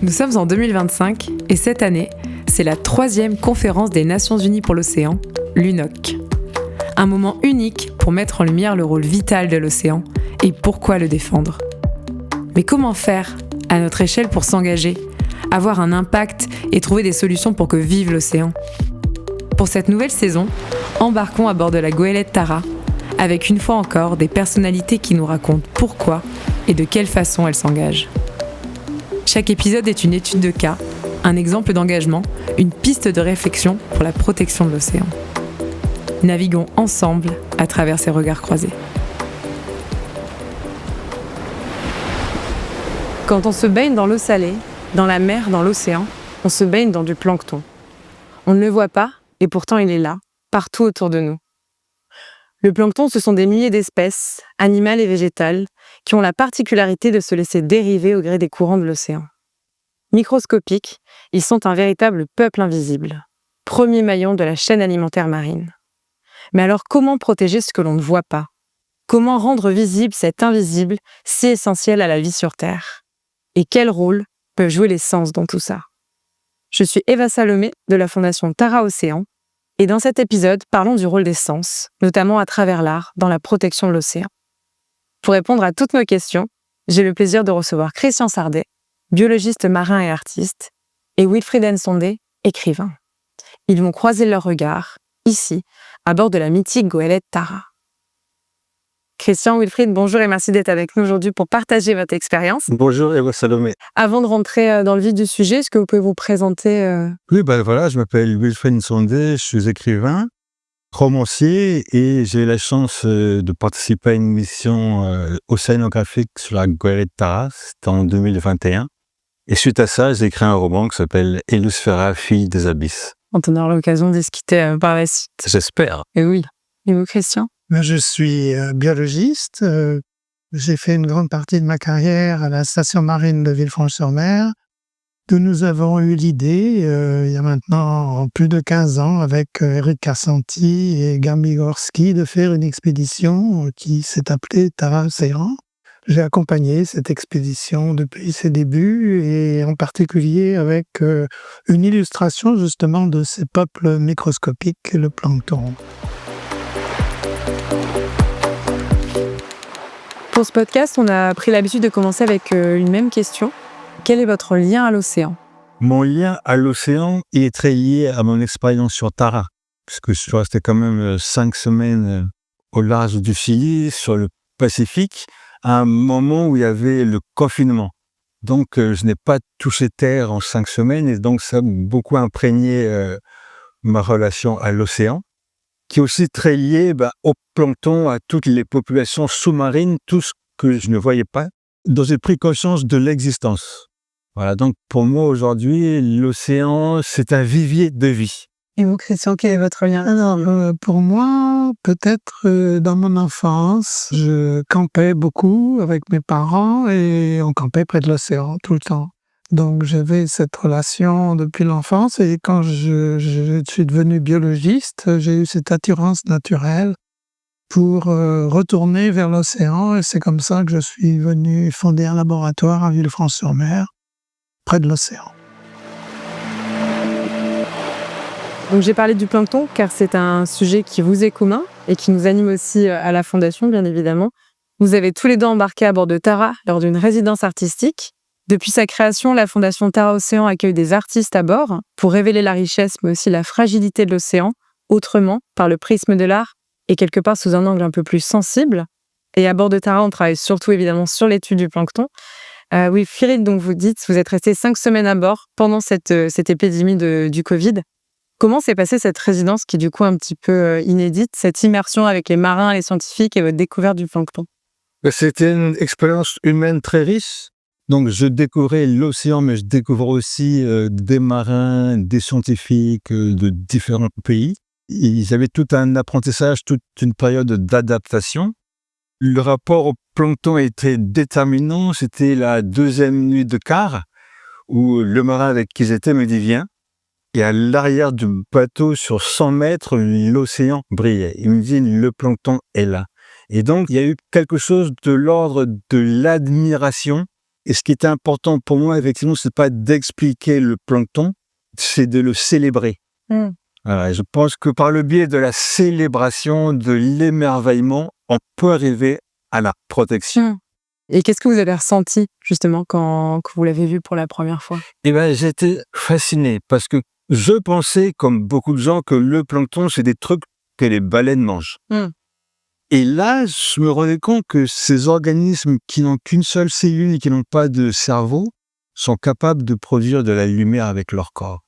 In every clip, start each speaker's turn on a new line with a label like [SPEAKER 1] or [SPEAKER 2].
[SPEAKER 1] Nous sommes en 2025 et cette année, c'est la 3e conférence des Nations Unies pour l'océan, l'UNOC. Un moment unique pour mettre en lumière le rôle vital de l'océan et pourquoi le défendre. Mais comment faire, à notre échelle, pour s'engager, avoir un impact et trouver des solutions pour que vive l'océan ? Pour cette nouvelle saison, embarquons à bord de la goélette Tara, avec une fois encore des personnalités qui nous racontent pourquoi et de quelle façon elles s'engagent. Chaque épisode est une étude de cas, un exemple d'engagement, une piste de réflexion pour la protection de l'océan. Naviguons ensemble à travers ces regards croisés. Quand on se baigne dans l'eau salée, dans la mer, dans l'océan, on se baigne dans du plancton. On ne le voit pas, et pourtant il est là, partout autour de nous. Le plancton, ce sont des milliers d'espèces, animales et végétales, qui ont la particularité de se laisser dériver au gré des courants de l'océan. Microscopiques, ils sont un véritable peuple invisible, premier maillon de la chaîne alimentaire marine. Mais alors comment protéger ce que l'on ne voit pas ? Comment rendre visible cet invisible si essentiel à la vie sur Terre ? Et quel rôle peuvent jouer les sens dans tout ça ? Je suis Eva Salomé de la Fondation Tara Océan, et dans cet épisode, parlons du rôle des sens, notamment à travers l'art, dans la protection de l'océan. Pour répondre à toutes nos questions, j'ai le plaisir de recevoir Christian Sardet, biologiste marin et artiste, et Wilfried Nsondé, écrivain. Ils vont croiser leurs regards, ici, à bord de la mythique goélette Tara. Christian, Wilfried, bonjour et merci d'être avec nous aujourd'hui pour partager votre expérience.
[SPEAKER 2] Bonjour Eva Salomé.
[SPEAKER 1] Avant de rentrer dans le vif du sujet, est-ce que vous pouvez vous présenter
[SPEAKER 2] Oui, voilà, je m'appelle Wilfried Nsondé, je suis écrivain, romancier et j'ai eu la chance de participer à une mission océanographique sur la goélette Tara, c'était en 2021. Et suite à ça, j'ai écrit un roman qui s'appelle Elusfera, fille des abysses.
[SPEAKER 1] On aura l'occasion de discuter par la suite.
[SPEAKER 2] J'espère.
[SPEAKER 1] Et oui. Et vous, Christian ?
[SPEAKER 3] Moi, je suis biologiste. J'ai fait une grande partie de ma carrière à la station marine de Villefranche-sur-Mer, d'où nous avons eu l'idée, il y a maintenant plus de 15 ans, avec Eric Carsanti et Gambi Gorski, de faire une expédition qui s'est appelée Tara Océan. J'ai accompagné cette expédition depuis ses débuts, et en particulier avec une illustration justement de ces peuples microscopiques, le plancton.
[SPEAKER 1] Pour ce podcast, on a pris l'habitude de commencer avec une même question. Quel est votre lien à l'océan ?
[SPEAKER 2] Mon lien à l'océan est très lié à mon expérience sur Tara, puisque je suis resté quand même 5 semaines au large du Chili, sur le Pacifique, à un moment où il y avait le confinement. Donc, je n'ai pas touché terre en 5 semaines, et donc ça a beaucoup imprégné ma relation à l'océan, qui est aussi très lié au plancton, à toutes les populations sous-marines, tout ce que je ne voyais pas, dont j'ai pris conscience de l'existence. Voilà, donc pour moi aujourd'hui, l'océan, c'est un vivier de vie.
[SPEAKER 1] Et vous, Christian, quel est votre lien ?
[SPEAKER 3] Alors, pour moi, peut-être dans mon enfance, je campais beaucoup avec mes parents et on campait près de l'océan tout le temps. Donc j'avais cette relation depuis l'enfance, et quand je suis devenu biologiste, j'ai eu cette attirance naturelle pour retourner vers l'océan, et c'est comme ça que je suis venu fonder un laboratoire à Villefranche-sur-Mer, près de l'océan.
[SPEAKER 1] Donc j'ai parlé du plancton car c'est un sujet qui vous est commun et qui nous anime aussi à la Fondation, bien évidemment. Vous avez tous les deux embarqué à bord de Tara lors d'une résidence artistique. Depuis sa création, la Fondation Tara Océan accueille des artistes à bord pour révéler la richesse, mais aussi la fragilité de l'océan, autrement, par le prisme de l'art et quelque part sous un angle un peu plus sensible. Et à bord de Tara, on travaille surtout évidemment sur l'étude du plancton. Oui, Wilfried, donc vous dites, vous êtes resté 5 semaines à bord pendant cette épidémie du Covid. Comment s'est passée cette résidence qui est du coup un petit peu inédite, cette immersion avec les marins, les scientifiques et votre découverte du plancton ?
[SPEAKER 2] C'était une expérience humaine très riche. Donc, je découvrais l'océan, mais je découvre aussi des marins, des scientifiques de différents pays. Ils avaient tout un apprentissage, toute une période d'adaptation. Le rapport au plancton était déterminant. C'était la 2e nuit de quart où le marin avec qui j'étais me dit « Viens ». Et à l'arrière du bateau, sur 100 mètres, l'océan brillait. Il me dit « Le plancton est là ». Et donc, il y a eu quelque chose de l'ordre de l'admiration Et ce qui était important pour moi, effectivement, c'est pas d'expliquer le plancton, c'est de le célébrer.
[SPEAKER 1] Mmh.
[SPEAKER 2] Voilà, je pense que par le biais de la célébration, de l'émerveillement, on peut arriver à la protection.
[SPEAKER 1] Mmh. Et qu'est-ce que vous avez ressenti, justement, quand vous l'avez vu pour la première fois?
[SPEAKER 2] Et ben, j'étais fasciné parce que je pensais, comme beaucoup de gens, que le plancton, c'est des trucs que les baleines mangent.
[SPEAKER 1] Mmh.
[SPEAKER 2] Et là, je me rendais compte que ces organismes qui n'ont qu'une seule cellule et qui n'ont pas de cerveau sont capables de produire de la lumière avec leur corps.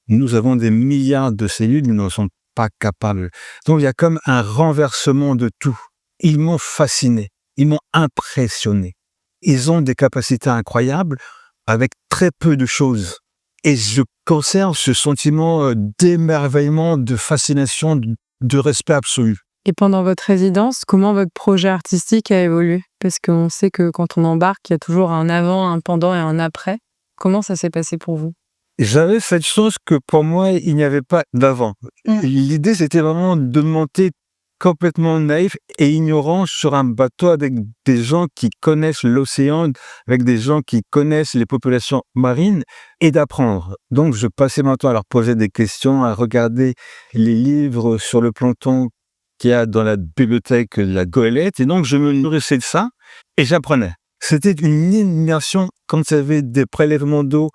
[SPEAKER 2] Nous avons des milliards de cellules, nous n'en sommes pas capables. Donc, il y a comme un renversement de tout. Ils m'ont fasciné, ils m'ont impressionné. Ils ont des capacités incroyables avec très peu de choses. Et je conserve ce sentiment d'émerveillement, de fascination, de respect absolu.
[SPEAKER 1] Et pendant votre résidence, comment votre projet artistique a évolué? Parce qu'on sait que quand on embarque, il y a toujours un avant, un pendant et un après. Comment ça s'est passé pour vous?
[SPEAKER 2] J'avais cette chance que pour moi, il n'y avait pas d'avant. L'idée, c'était vraiment de monter complètement naïf et ignorant sur un bateau avec des gens qui connaissent l'océan, avec des gens qui connaissent les populations marines et d'apprendre. Donc, je passais mon temps à leur poser des questions, à regarder les livres sur le plancton qu'il y a dans la bibliothèque de la Goélette. Et donc, je me nourrissais de ça et j'apprenais. C'était une immersion. Quand il y avait des prélèvements d'eau,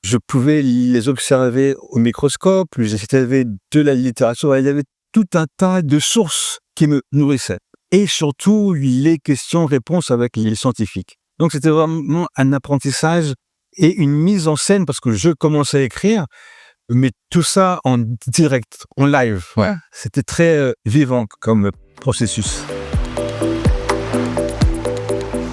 [SPEAKER 2] je pouvais les observer au microscope, j'avais de la littérature, il y avait tout un tas de sources qui me nourrissaient. Et surtout, les questions-réponses avec les scientifiques. Donc, c'était vraiment un apprentissage et une mise en scène, parce que je commençais à écrire, mais tout ça en direct, en live. Ouais. C'était très vivant comme processus.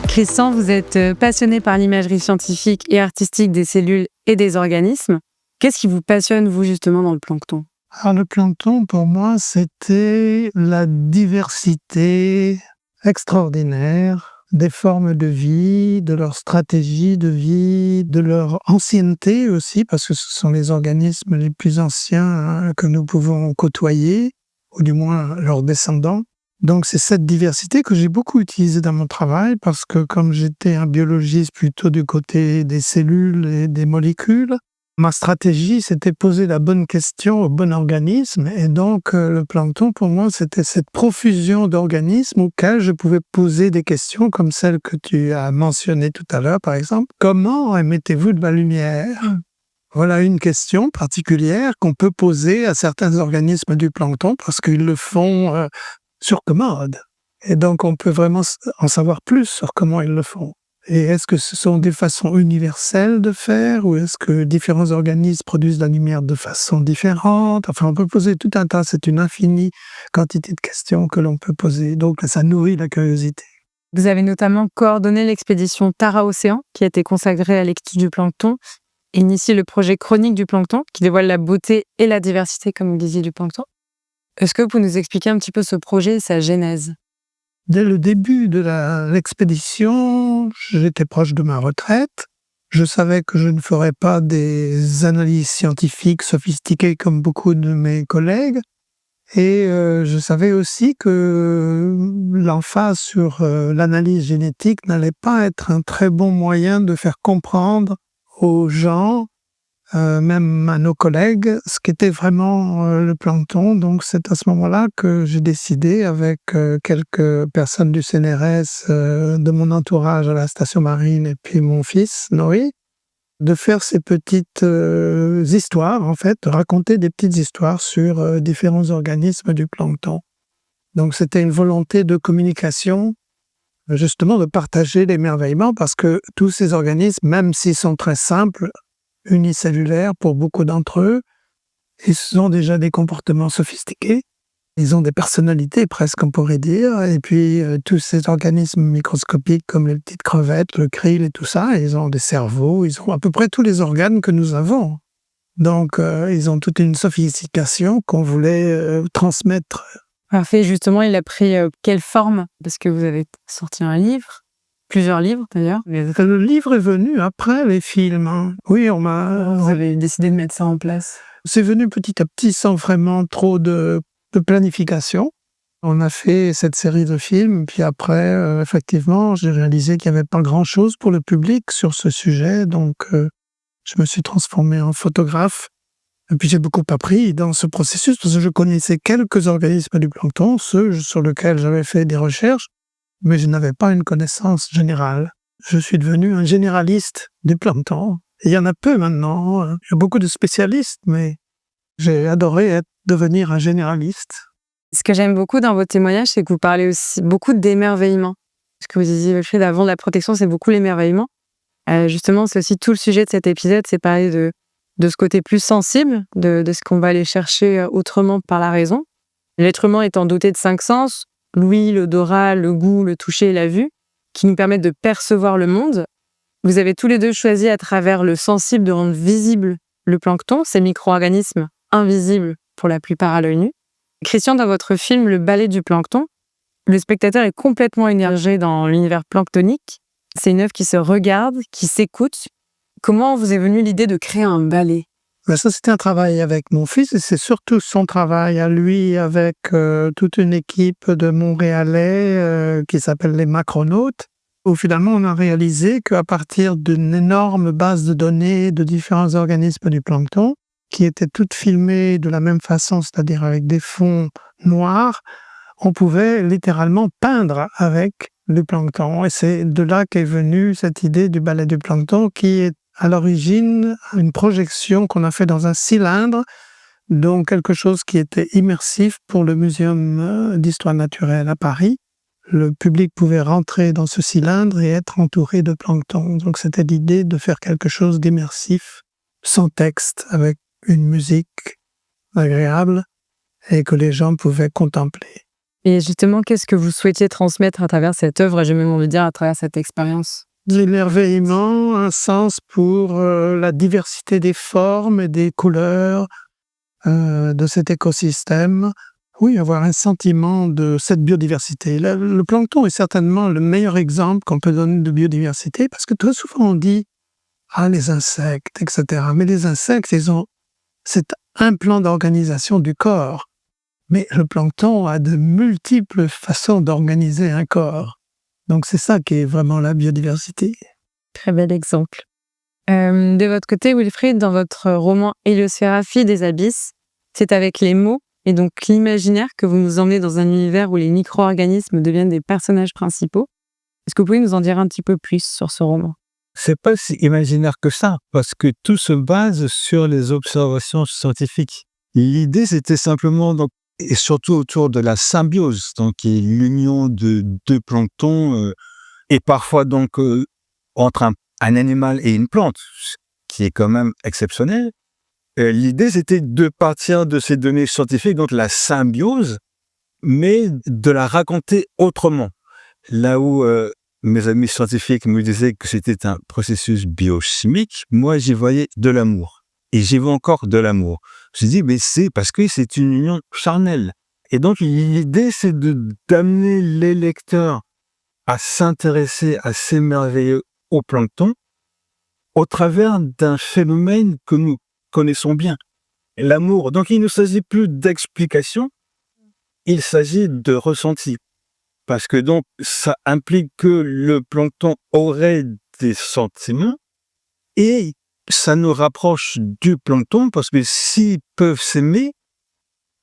[SPEAKER 1] Christian, vous êtes passionné par l'imagerie scientifique et artistique des cellules et des organismes. Qu'est-ce qui vous passionne, vous, justement, dans le plancton?
[SPEAKER 3] Alors, le plancton, pour moi, c'était la diversité extraordinaire des formes de vie, de leur stratégie de vie, de leur ancienneté aussi, parce que ce sont les organismes les plus anciens que nous pouvons côtoyer, ou du moins leurs descendants. Donc c'est cette diversité que j'ai beaucoup utilisée dans mon travail, parce que comme j'étais un biologiste plutôt du côté des cellules et des molécules, ma stratégie, c'était poser la bonne question au bon organisme. Et donc, le plancton, pour moi, c'était cette profusion d'organismes auxquels je pouvais poser des questions comme celle que tu as mentionnée tout à l'heure, par exemple. Comment émettez-vous de la lumière? Voilà une question particulière qu'on peut poser à certains organismes du plancton parce qu'ils le font sur commande. Et donc, on peut vraiment en savoir plus sur comment ils le font. Et est-ce que ce sont des façons universelles de faire ou est-ce que différents organismes produisent la lumière de façon différente? Enfin, on peut poser tout un tas, c'est une infinie quantité de questions que l'on peut poser. Donc, ça nourrit la curiosité.
[SPEAKER 1] Vous avez notamment coordonné l'expédition Tara Océan, qui a été consacrée à l'étude du plancton, et initié le projet Chronique du plancton, qui dévoile la beauté et la diversité, comme vous disiez, du plancton. Est-ce que vous pouvez nous expliquer un petit peu ce projet et sa genèse?
[SPEAKER 3] Dès le début de l'expédition, j'étais proche de ma retraite. Je savais que je ne ferais pas des analyses scientifiques sophistiquées comme beaucoup de mes collègues. Et je savais aussi que l'emphase sur l'analyse génétique n'allait pas être un très bon moyen de faire comprendre aux gens, même à nos collègues, ce qu'était vraiment le plancton. Donc c'est à ce moment-là que j'ai décidé, avec quelques personnes du CNRS, de mon entourage à la station marine et puis mon fils, Noé, de faire ces petites histoires, en fait, de raconter des petites histoires sur différents organismes du plancton. Donc c'était une volonté de communication, justement de partager l'émerveillement, parce que tous ces organismes, même s'ils sont très simples, unicellulaires pour beaucoup d'entre eux, ils ont déjà des comportements sophistiqués, ils ont des personnalités presque, on pourrait dire, et puis tous ces organismes microscopiques comme les petites crevettes, le krill et tout ça, ils ont des cerveaux, ils ont à peu près tous les organes que nous avons. Donc ils ont toute une sophistication qu'on voulait transmettre.
[SPEAKER 1] Parfait, justement, il a pris quelle forme? Parce que vous avez sorti un livre. Plusieurs livres, d'ailleurs.
[SPEAKER 3] Le livre est venu après les films. Hein. Oui,
[SPEAKER 1] Vous avez décidé de mettre ça en place.
[SPEAKER 3] C'est venu petit à petit, sans vraiment trop de planification. On a fait cette série de films, puis après, effectivement, j'ai réalisé qu'il n'y avait pas grand-chose pour le public sur ce sujet, donc je me suis transformé en photographe. Et puis j'ai beaucoup appris dans ce processus, parce que je connaissais quelques organismes du plancton, ceux sur lesquels j'avais fait des recherches, mais je n'avais pas une connaissance générale. Je suis devenu un généraliste du plancton. Et il y en a peu maintenant, il y a beaucoup de spécialistes, mais j'ai adoré devenir un généraliste.
[SPEAKER 1] Ce que j'aime beaucoup dans vos témoignages, c'est que vous parlez aussi beaucoup d'émerveillement. Ce que vous disiez, Wilfried, avant de la protection, c'est beaucoup l'émerveillement. Justement, c'est aussi tout le sujet de cet épisode, c'est parler de ce côté plus sensible, de ce qu'on va aller chercher autrement par la raison. L'être humain étant doté de 5 sens, l'ouïe, l'odorat, le goût, le toucher et la vue, qui nous permettent de percevoir le monde. Vous avez tous les deux choisi à travers le sensible de rendre visible le plancton, ces micro-organismes invisibles pour la plupart à l'œil nu. Christian, dans votre film Le ballet du plancton, le spectateur est complètement immergé dans l'univers planctonique. C'est une œuvre qui se regarde, qui s'écoute. Comment vous est venue l'idée de créer un ballet ?
[SPEAKER 3] Ben ça, c'était un travail avec mon fils, et c'est surtout son travail à lui avec toute une équipe de Montréalais qui s'appelle les Macronautes, où finalement on a réalisé qu'à partir d'une énorme base de données de différents organismes du plancton, qui étaient toutes filmées de la même façon, c'est-à-dire avec des fonds noirs, on pouvait littéralement peindre avec le plancton. Et c'est de là qu'est venue cette idée du ballet du plancton, qui est à l'origine une projection qu'on a fait dans un cylindre, donc quelque chose qui était immersif pour le Muséum d'histoire naturelle à Paris. Le public pouvait rentrer dans ce cylindre et être entouré de plancton. Donc c'était l'idée de faire quelque chose d'immersif, sans texte, avec une musique agréable et que les gens pouvaient contempler.
[SPEAKER 1] Et justement, qu'est-ce que vous souhaitiez transmettre à travers cette œuvre, et j'ai même envie de dire à travers cette expérience ?
[SPEAKER 3] De l'émerveillement, un sens pour la diversité des formes et des couleurs de cet écosystème. Oui, avoir un sentiment de cette biodiversité. Le plancton est certainement le meilleur exemple qu'on peut donner de biodiversité, parce que très souvent on dit « Ah, les insectes, etc. » Mais les insectes, ils ont c'est un plan d'organisation du corps. Mais le plancton a de multiples façons d'organiser un corps. Donc c'est ça qui est vraiment la biodiversité.
[SPEAKER 1] Très bel exemple. De votre côté, Wilfried, dans votre roman Hélioséraphie des abysses, c'est avec les mots et donc l'imaginaire que vous nous emmenez dans un univers où les micro-organismes deviennent des personnages principaux. Est-ce que vous pouvez nous en dire un petit peu plus sur ce roman ?
[SPEAKER 2] C'est pas si imaginaire que ça, parce que tout se base sur les observations scientifiques. L'idée, c'était simplement, donc, et surtout autour de la symbiose, donc qui est l'union de deux planctons, et parfois donc entre un animal et une plante, ce qui est quand même exceptionnel. L'idée, c'était de partir de ces données scientifiques, donc la symbiose, mais de la raconter autrement. Là où mes amis scientifiques me disaient que c'était un processus biochimique, moi j'y voyais de l'amour. Et j'y vois encore de l'amour. Je me dis, mais c'est parce que c'est une union charnelle. Et donc l'idée, c'est d'amener les lecteurs à s'intéresser à ces merveilleux au plancton au travers d'un phénomène que nous connaissons bien, l'amour. Donc il ne s'agit plus d'explication, il s'agit de ressenti. Parce que donc, ça implique que le plancton aurait des sentiments et ça nous rapproche du plancton parce que s'ils peuvent s'aimer,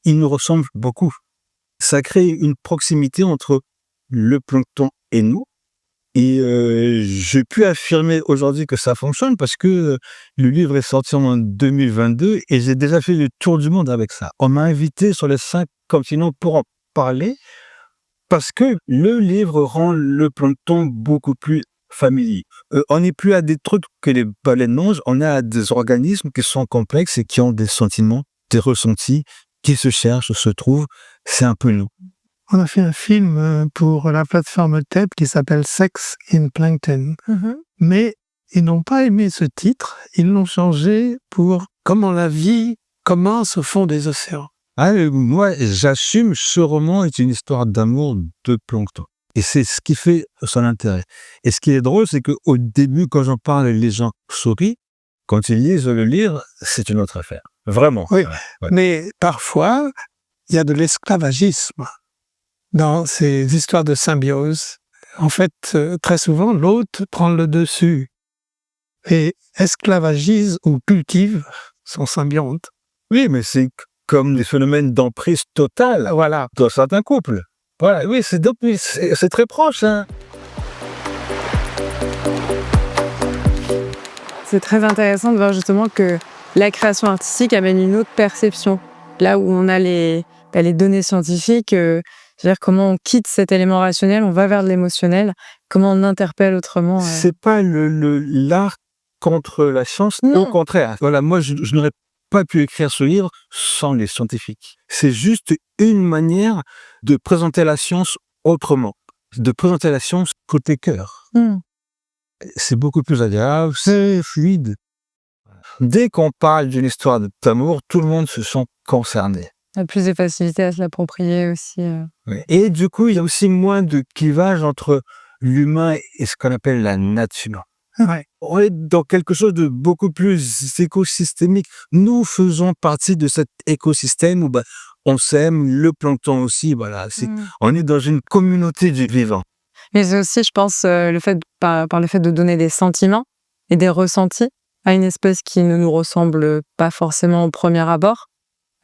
[SPEAKER 2] ils nous ressemblent beaucoup. Ça crée une proximité entre le plancton et nous. Et j'ai pu affirmer aujourd'hui que ça fonctionne parce que le livre est sorti en 2022 et j'ai déjà fait le tour du monde avec ça. On m'a invité sur les 5 continents pour en parler. Parce que le livre rend le plancton beaucoup plus familier. On n'est plus à des trucs que les baleines mangent, on est à des organismes qui sont complexes et qui ont des sentiments, des ressentis, qui se cherchent, se trouvent. C'est un peu nous.
[SPEAKER 3] On a fait un film pour la plateforme TED qui s'appelle Sex in Plankton. Mais ils n'ont pas aimé ce titre, ils l'ont changé pour Comment la vie commence au fond des océans.
[SPEAKER 2] Ah, moi, j'assume, ce roman est une histoire d'amour de plancton. Et c'est ce qui fait son intérêt. Et ce qui est drôle, c'est qu'au début, quand j'en parle, les gens sourient. Quand ils lisent le livre, c'est une autre affaire. Vraiment.
[SPEAKER 3] Oui,
[SPEAKER 2] ouais.
[SPEAKER 3] Mais parfois, il y a de l'esclavagisme dans ces histoires de symbiose. En fait, très souvent, l'autre prend le dessus et esclavagise ou cultive son symbionte.
[SPEAKER 2] Oui, mais c'est comme des phénomènes d'emprise totale
[SPEAKER 3] Voilà.
[SPEAKER 2] dans certains couples. Voilà, oui, c'est très proche, hein.
[SPEAKER 1] C'est très intéressant de voir justement que la création artistique amène une autre perception. Là où on a les données scientifiques, c'est-à-dire comment on quitte cet élément rationnel, on va vers de l'émotionnel, comment on interpelle autrement.
[SPEAKER 2] C'est pas l'art contre la science,
[SPEAKER 1] Non.
[SPEAKER 2] au contraire. Voilà, moi, je n'aurais pas pu écrire ce livre sans les scientifiques. C'est juste une manière de présenter la science autrement, de présenter la science côté cœur. C'est beaucoup plus agréable, c'est fluide. Dès qu'on parle d'une histoire d'amour, tout le monde se sent concerné.
[SPEAKER 1] Il y a plus de facilité à se l'approprier aussi.
[SPEAKER 2] Oui. Et du coup, il y a aussi moins de clivage entre l'humain et ce qu'on appelle la nature.
[SPEAKER 3] Ouais.
[SPEAKER 2] On est dans quelque chose de beaucoup plus écosystémique. Nous faisons partie de cet écosystème où on s'aime, le plancton aussi. Voilà, on est dans une communauté du vivant.
[SPEAKER 1] Mais c'est aussi, je pense, le fait par le fait de donner des sentiments et des ressentis à une espèce qui ne nous ressemble pas forcément au premier abord.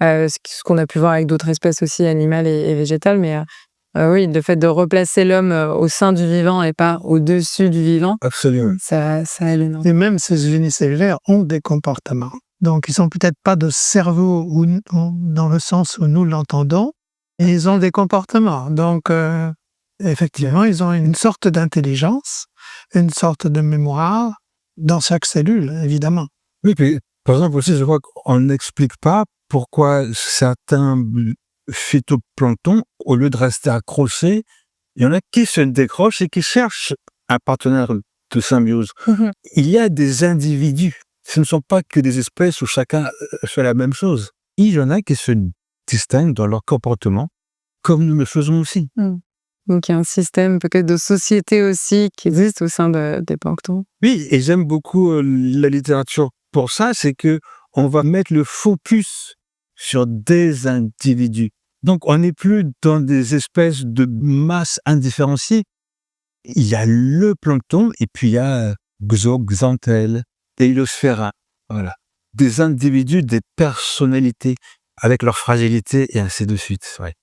[SPEAKER 1] Ce qu'on a pu voir avec d'autres espèces aussi animales et végétales, mais oui, le fait de replacer l'homme au sein du vivant et pas au-dessus du vivant,
[SPEAKER 2] Absolument.
[SPEAKER 1] ça aide énormément.
[SPEAKER 3] Et même ces unicellulaires ont des comportements. Donc, ils sont peut-être pas de cerveau dans le sens où nous l'entendons, et ils ont des comportements. Donc, effectivement, ils ont une sorte d'intelligence, une sorte de mémoire dans chaque cellule, évidemment.
[SPEAKER 2] Oui, puis, par exemple aussi, je crois qu'on n'explique pas pourquoi certains phytoplanctons, au lieu de rester accrochés, il y en a qui se décrochent et qui cherchent un partenaire de symbiose. Il y a des individus. Ce ne sont pas que des espèces où chacun fait la même chose. Il y en a qui se distinguent dans leur comportement, comme nous le faisons aussi.
[SPEAKER 1] Donc il y a un système peut-être de société aussi qui existe au sein des planctons.
[SPEAKER 2] Oui, et j'aime beaucoup la littérature pour ça, c'est que on va mettre le focus sur des individus. Donc on n'est plus dans des espèces de masses indifférenciées. Il y a le plancton et puis il y a Xanthelle, Deinosphéra, voilà. Des individus, des personnalités, avec leur fragilité et ainsi de suite. Ouais.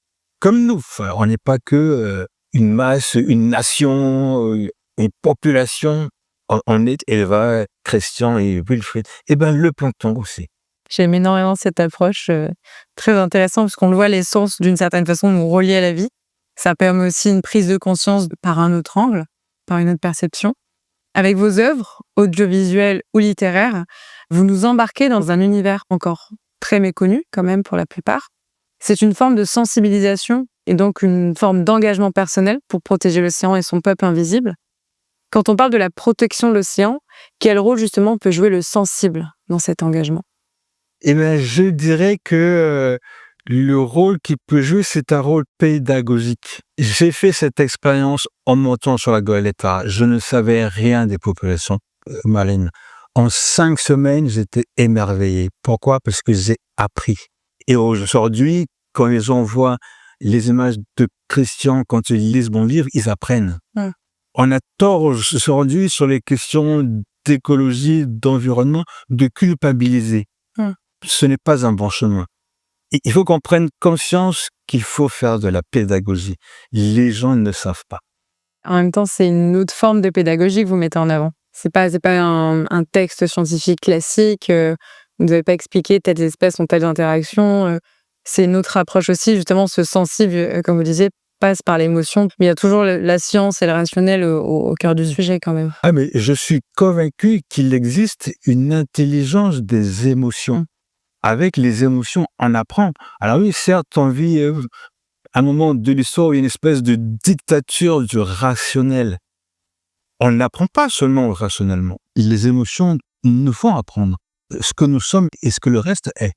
[SPEAKER 2] Comme nous, on n'est pas que une masse, une nation, une population. On est Elva, Christian et Wilfried. Eh bien, le plancton aussi.
[SPEAKER 1] J'aime énormément cette approche, très intéressante, parce qu'on le voit, les sens, d'une certaine façon, nous relient à la vie. Ça permet aussi une prise de conscience par un autre angle, par une autre perception. Avec vos œuvres, audiovisuelles ou littéraires, vous nous embarquez dans un univers encore très méconnu, quand même, pour la plupart. C'est une forme de sensibilisation et donc une forme d'engagement personnel pour protéger l'océan et son peuple invisible. Quand on parle de la protection de l'océan, quel rôle, justement, peut jouer le sensible dans cet engagement ?
[SPEAKER 2] Eh bien, je dirais que le rôle qu'il peut jouer, c'est un rôle pédagogique. J'ai fait cette expérience en montant sur la Goélette. Je ne savais rien des populations marines. En 5 semaines, j'étais émerveillé. Pourquoi ? Parce que j'ai appris. Et aujourd'hui, quand les gens voient les images de Christian, quand ils lisent mon livre, ils apprennent. On a tort aujourd'hui sur les questions d'écologie, d'environnement, de culpabiliser. Ce n'est pas un bon chemin. Il faut qu'on prenne conscience qu'il faut faire de la pédagogie. Les gens ne savent pas.
[SPEAKER 1] En même temps, c'est une autre forme de pédagogie que vous mettez en avant. C'est pas un texte scientifique classique. Vous n'avez pas expliqué telles espèces ont telles interactions. C'est une autre approche aussi, justement, ce sensible, comme vous disiez, passe par l'émotion. Mais il y a toujours la science et le rationnel au cœur du sujet, quand même.
[SPEAKER 2] Ah, mais je suis convaincu qu'il existe une intelligence des émotions. Avec les émotions, on apprend. Alors oui, certes, on vit un moment de l'histoire où il y a une espèce de dictature du rationnel. On n'apprend pas seulement rationnellement. Les émotions nous font apprendre ce que nous sommes et ce que le reste est.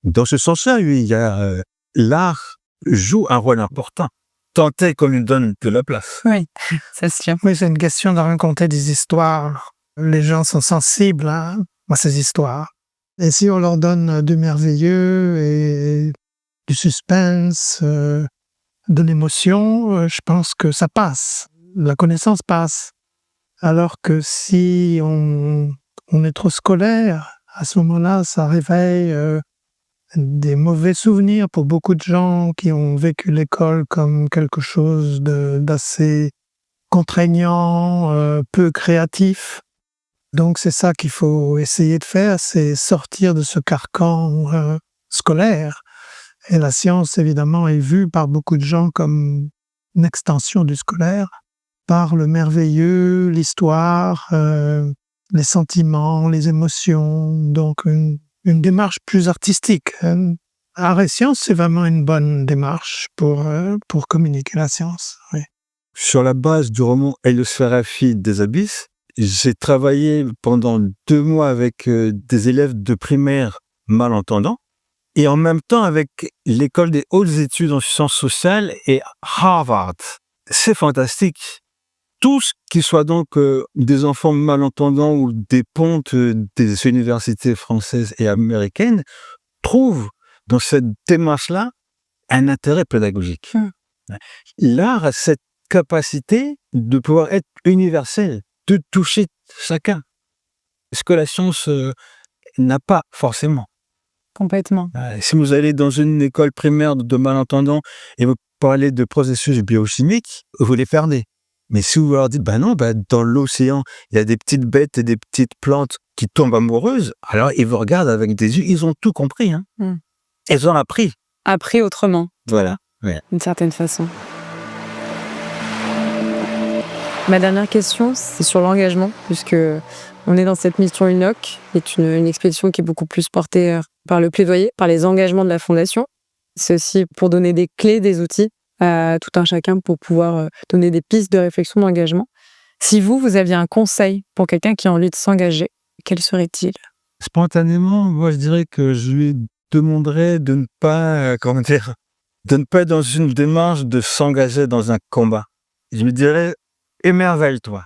[SPEAKER 2] Dans ce sens-là, oui, il y a l'art joue un rôle important, tant est qu'on lui donne de la place.
[SPEAKER 1] Oui, ça se tient.
[SPEAKER 3] Oui, c'est une question de raconter des histoires. Les gens sont sensibles à ces histoires. Et si on leur donne du merveilleux et du suspense, de l'émotion, je pense que ça passe. La connaissance passe. Alors que si on est trop scolaire, à ce moment-là, ça réveille des mauvais souvenirs pour beaucoup de gens qui ont vécu l'école comme quelque chose d'assez contraignant, peu créatif. Donc c'est ça qu'il faut essayer de faire, c'est sortir de ce carcan scolaire. Et la science, évidemment, est vue par beaucoup de gens comme une extension du scolaire, par le merveilleux, l'histoire, les sentiments, les émotions, donc une démarche plus artistique. Art et science, c'est vraiment une bonne démarche pour communiquer la science. Oui.
[SPEAKER 2] Sur la base du roman Héliosphéraphie des abysses, j'ai travaillé pendant 2 mois avec des élèves de primaire malentendants et en même temps avec l'école des hautes études en sciences sociales et Harvard. C'est fantastique. Tous qui soient donc des enfants malentendants ou des pontes des universités françaises et américaines trouvent dans cette démarche-là un intérêt pédagogique. L'art a cette capacité de pouvoir être universel, de toucher chacun. Ce que la science n'a pas forcément.
[SPEAKER 1] Complètement.
[SPEAKER 2] Si vous allez dans une école primaire de malentendants et vous parlez de processus biochimiques, vous les perdez. Mais si vous leur dites, dans l'océan, il y a des petites bêtes et des petites plantes qui tombent amoureuses, alors ils vous regardent avec des yeux, ils ont tout compris. Ils ont appris.
[SPEAKER 1] Appris autrement.
[SPEAKER 2] Voilà.
[SPEAKER 1] D'une certaine façon. Ma dernière question, c'est sur l'engagement, puisque on est dans cette mission UNOC, qui est une expédition qui est beaucoup plus portée par le plaidoyer, par les engagements de la Fondation. C'est aussi pour donner des clés, des outils à tout un chacun pour pouvoir donner des pistes de réflexion, d'engagement. Si vous aviez un conseil pour quelqu'un qui a envie de s'engager, quel serait-il ?
[SPEAKER 2] Spontanément, moi je dirais que je lui demanderais de ne pas, de ne pas être dans une démarche de s'engager dans un combat. Je lui dirais, émerveille-toi,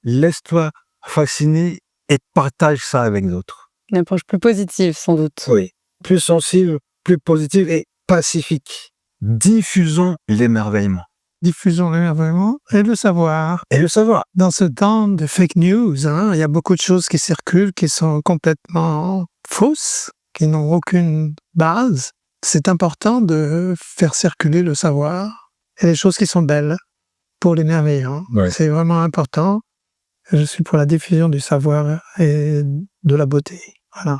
[SPEAKER 2] laisse-toi fasciner et partage ça avec d'autres.
[SPEAKER 1] Une approche plus positive, sans doute.
[SPEAKER 2] Oui, plus sensible, plus positive et pacifique. Diffusons l'émerveillement.
[SPEAKER 3] Diffusons l'émerveillement et le savoir. Dans ce temps de fake news, il y a beaucoup de choses qui circulent qui sont complètement fausses, qui n'ont aucune base. C'est important de faire circuler le savoir et les choses qui sont belles pour l'émerveillement.
[SPEAKER 2] Ouais.
[SPEAKER 3] C'est vraiment important. Je suis pour la diffusion du savoir et de la beauté. Voilà.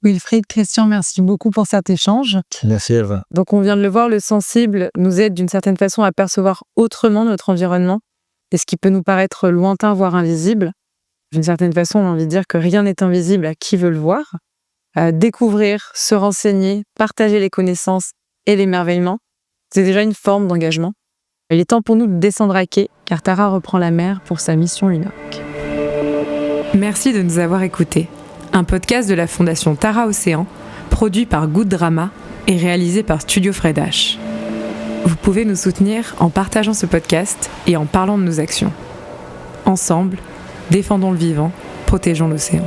[SPEAKER 1] Wilfried, Christian, merci beaucoup pour cet échange.
[SPEAKER 2] Merci Eva.
[SPEAKER 1] Donc on vient de le voir, le sensible nous aide d'une certaine façon à percevoir autrement notre environnement et ce qui peut nous paraître lointain, voire invisible. D'une certaine façon, on a envie de dire que rien n'est invisible à qui veut le voir. Découvrir, se renseigner, partager les connaissances et l'émerveillement, c'est déjà une forme d'engagement. Il est temps pour nous de descendre à quai, car Tara reprend la mer pour sa mission UNOC. Merci de nous avoir écoutés. Un podcast de la Fondation Tara Océan, produit par Good Drama et réalisé par Studio Fred H. Vous pouvez nous soutenir en partageant ce podcast et en parlant de nos actions. Ensemble, défendons le vivant, protégeons l'océan.